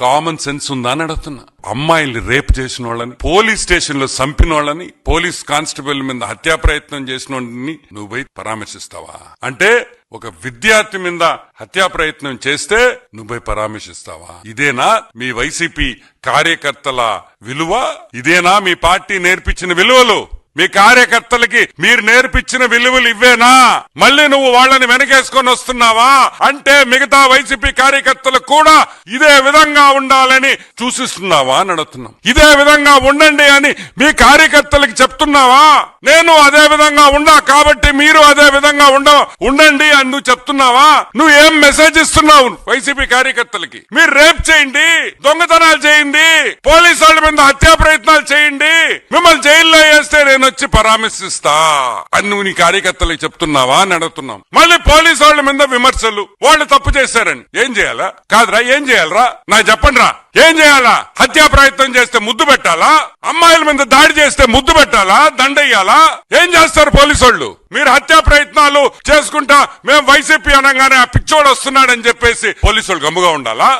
Common sense ఉందా అని అడుగుతున్నా. అమ్మాయిల్ని రేప్ చేసిన వాళ్ళని, పోలీస్ స్టేషన్ లో చంపిన వాళ్ళని, పోలీస్ కానిస్టేబుల్ మీద హత్యా ప్రయత్నం చేసిన వాళ్ళని నువ్వు పోయి పరామర్శిస్తావా? అంటే ఒక విద్యార్థి మీద హత్యా ప్రయత్నం చేస్తే నువ్వు పరామర్శిస్తావా? ఇదేనా మీ వైసీపీ కార్యకర్తల విలువ? ఇదేనా మీ పార్టీ నేర్పించిన విలువలు? మీ కార్యకర్తలకి మీరు నేర్పించిన విలువలు ఇవ్వేనా? మళ్ళీ నువ్వు వాళ్ళని వెనకేసుకొని వస్తున్నావా? అంటే మిగతా వైసీపీ కార్యకర్తలకు కూడా ఇదే విధంగా ఉండాలని సూచిస్తున్నావా అని అడుగుతున్నాం. ఇదే విధంగా ఉండండి అని మీ కార్యకర్తలకి చెప్తున్నావా? నేను అదే విధంగా ఉండా కాబట్టి మీరు అదే విధంగా ఉండండి అని నువ్వు చెప్తున్నావా? నువ్వు ఏం మెసేజ్ ఇస్తున్నావు వైసీపీ కార్యకర్తలకి? మీరు రేప్ చేయండి, దొంగతనాలు చేయండి, పోలీసు వాళ్ళ మీద హత్యా ప్రయత్నాలు చేయండి, మిమ్మల్ని జైల్లో వేస్తే నేను వచ్చి పరామర్శిస్తా అని నువ్వు నీ కార్యకర్తలకు చెప్తున్నావా అని అడుగుతున్నాం. మళ్ళీ పోలీసు వాళ్ళ మీద విమర్శలు, వాళ్ళు తప్పు చేశారని ఏం చేయాలా? కాదురా, ఏం చేయాలరా? నాకు చెప్పండి రా, ఏం చేయాలా? హత్యా ప్రయత్నం చేస్తే ముద్దు పెట్టాలా? అమ్మాయిల మీద దాడి చేస్తే ముద్దు పెట్టాలా? దండయ్యాలా? ఏం చేస్తారు పోలీసు వాళ్ళు? మీరు హత్యా ప్రయత్నాలు చేసుకుంటా మేము వైసీపీ అనగానే ఆ పిచ్చోడు వస్తున్నాడని చెప్పేసి పోలీసు వాళ్ళు గమ్ముగా ఉండాలా?